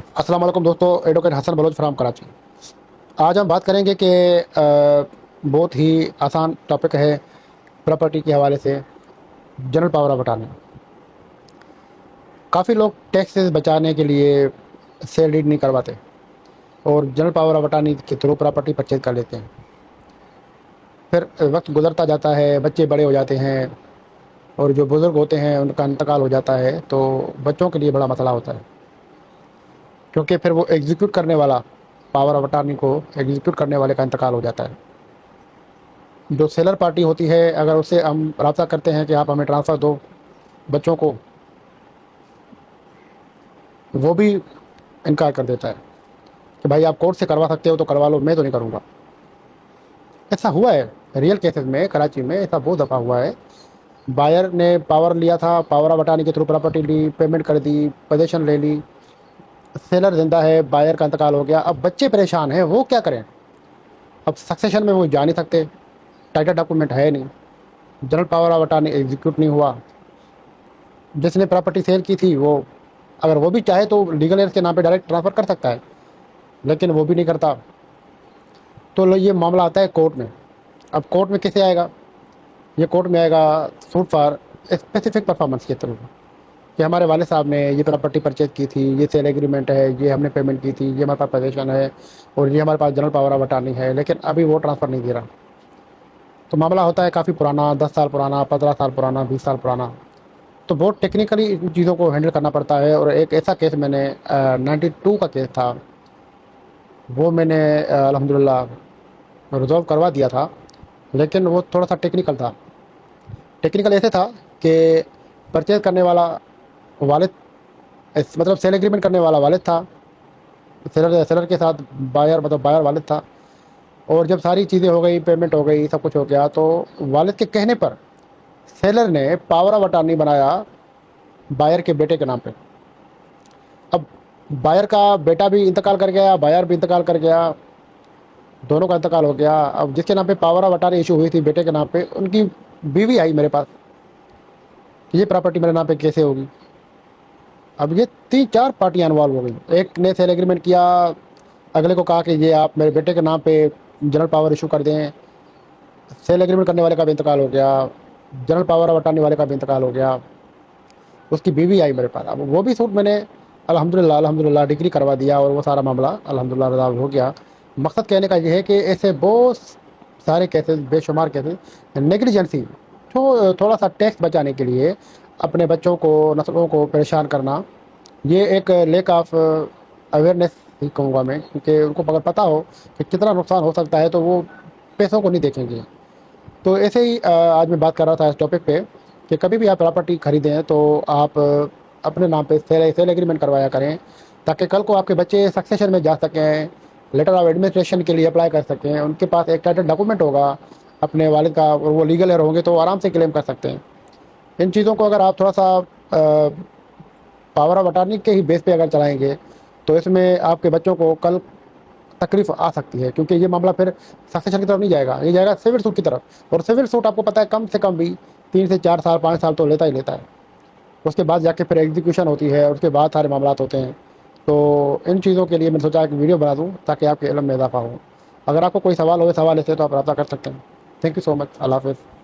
السلام علیکم دوستو، ایڈوکیٹ حسن بلوچ فرام کراچی۔ آج ہم بات کریں گے کہ بہت ہی آسان ٹاپک ہے پراپرٹی کے حوالے سے جنرل پاور آف اٹارنی۔ کافی لوگ ٹیکسز بچانے کے لیے سیل ڈیڈ نہیں کرواتے اور جنرل پاور آف اٹارنی کے تھرو پراپرٹی پرچیز کر لیتے ہیں۔ پھر وقت گزرتا جاتا ہے، بچے بڑے ہو جاتے ہیں اور جو بزرگ ہوتے ہیں ان کا انتقال ہو جاتا ہے، تو بچوں کے لیے بڑا مسئلہ ہوتا ہے، کیونکہ پھر وہ ایگزیکیوٹ کرنے والا پاور آف اٹارنی کو ایگزیکیوٹ کرنے والے کا انتقال ہو جاتا ہے۔ جو سیلر پارٹی ہوتی ہے، اگر اس سے ہم رابطہ کرتے ہیں کہ آپ ہمیں ٹرانسفر دو بچوں کو، وہ بھی انکار کر دیتا ہے کہ بھائی آپ کورٹ سے کروا سکتے ہو تو کروا لو، میں تو نہیں کروں گا۔ ایسا ہوا ہے ریئل کیسز میں، کراچی میں ایسا بہت دفعہ ہوا ہے۔ بائر نے پاور لیا تھا، پاور آف اٹارنی کے تھرو پراپرٹی لی، پیمنٹ کر دی، پوزیشن لے لی، سیلر زندہ ہے، بائر کا انتقال ہو گیا، اب بچے پریشان ہیں، وہ کیا کریں؟ اب سکسیشن میں وہ جا نہیں سکتے، ٹائٹل ڈاکومنٹ ہے نہیں، general power of attorney execute نہیں ہوا۔ جس نے پراپرٹی سیل کی تھی وہ اگر وہ بھی چاہے تو لیگل ایئر کے نام پہ ڈائریکٹ ٹرانسفر کر سکتا ہے، لیکن وہ بھی نہیں کرتا۔ تو یہ معاملہ آتا ہے کورٹ میں۔ اب کورٹ میں کیسے آئے گا؟ یہ کورٹ میں آئے گا سوٹ فار اسپیسیفک پرفارمنس کے تھرو، کہ ہمارے والد صاحب نے یہ پراپرٹی پرچیز کی تھی، یہ سیل ایگریمنٹ ہے، یہ ہم نے پیمنٹ کی تھی، یہ ہمارے پاس پوزیشن ہے اور یہ ہمارے پاس جنرل پاور آف اٹارنی ہے، لیکن ابھی وہ ٹرانسفر نہیں دے رہا۔ تو معاملہ ہوتا ہے کافی پرانا، 10 سال پرانا، 15 سال پرانا، 20 سال پرانا۔ تو بہت ٹیکنیکلی ان چیزوں کو ہینڈل کرنا پڑتا ہے۔ اور ایک ایسا کیس میں نے 92 کا کیس تھا، وہ میں نے الحمدللہ ریزولو کروا دیا تھا، لیکن وہ تھوڑا سا ٹیکنیکل تھا۔ ٹیکنیکل ایسے تھا کہ پرچیز کرنے والا والد، مطلب سیل ایگریمنٹ کرنے والا والد تھا، سیلر کے ساتھ بائر مطلب بائر والد تھا، اور جب ساری چیزیں ہو گئی، پیمنٹ ہو گئی، سب کچھ ہو گیا، تو والد کے کہنے پر سیلر نے پاور آف اٹارنی بنایا بائر کے بیٹے کے نام پہ۔ اب بائر کا بیٹا بھی انتقال کر گیا، بائر بھی انتقال کر گیا، دونوں کا انتقال ہو گیا۔ اب جس کے نام پہ پاور آف اٹارنی ایشو ہوئی تھی بیٹے کے نام پہ، ان کی بیوی آئی میرے پاس کہ یہ پراپرٹی میرے نام پہ کیسے ہوگی؟ اب یہ 3-4 پارٹیاں انوالو ہو گئی۔ ایک نے سیل ایگریمنٹ کیا، اگلے کو کہا کہ یہ آپ میرے بیٹے کے نام پہ جنرل پاور ایشو کر دیں، سیل ایگریمنٹ کرنے والے کا بھی انتقال ہو گیا، جنرل پاور آف اٹارنی والے کا بھی انتقال ہو گیا، اس کی بیوی آئی میرے پاس۔ اب وہ بھی سوٹ میں نے الحمدللہ ڈگری کروا دیا اور وہ سارا معاملہ الحمدللہ ریزالو ہو گیا۔ مقصد کہنے کا یہ ہے کہ ایسے بہت سارے کیسز، بے شمار کیسز، نیگلیجنسی، تھوڑا سا ٹیکس بچانے کے لیے اپنے بچوں کو، نسلوں کو پریشان کرنا، یہ ایک لیک آف اویئرنیس ہی کہوں گا میں، کیونکہ ان کو اگر پتہ ہو کہ کتنا نقصان ہو سکتا ہے تو وہ پیسوں کو نہیں دیکھیں گے۔ تو ایسے ہی آج میں بات کر رہا تھا اس ٹاپک پہ کہ کبھی بھی آپ پراپرٹی خریدیں تو آپ اپنے نام پہ سیل ایگریمنٹ کروایا کریں، تاکہ کل کو آپ کے بچے سکسیشن میں جا سکیں، لیٹر آف ایڈمنسٹریشن کے لیے اپلائی کر سکیں، ان کے پاس ایک ٹائٹل ڈاکومنٹ ہوگا اپنے والد کا، اور وہ لیگل ایئر ہوں گے تو آرام سے کلیم کر سکتے ہیں۔ ان چیزوں کو اگر آپ تھوڑا سا پاور آف اٹارنی کے ہی بیس پہ اگر چلائیں گے تو اس میں آپ کے بچوں کو کل تکلیف آ سکتی ہے، کیونکہ یہ معاملہ پھر سکسیشن کی طرف نہیں جائے گا، یہ جائے گا سول سوٹ کی طرف، اور سول سوٹ آپ کو پتہ ہے کم سے کم بھی 3 سے 4 سال 5 سال تو لیتا ہی لیتا ہے۔ اس کے بعد جا کے پھر ایگزیکیوشن ہوتی ہے، اور اس کے بعد سارے معاملات ہوتے ہیں۔ تو ان چیزوں کے لیے میں نے سوچا کہ ویڈیو بنا دوں تاکہ آپ کے علم میں اضافہ ہو۔ اگر آپ کو کوئی سوال ہو، سوال ایسے تو آپ رابطہ کر سکتے ہیں۔ تھینک یو سو مچ، اللہ حافظ۔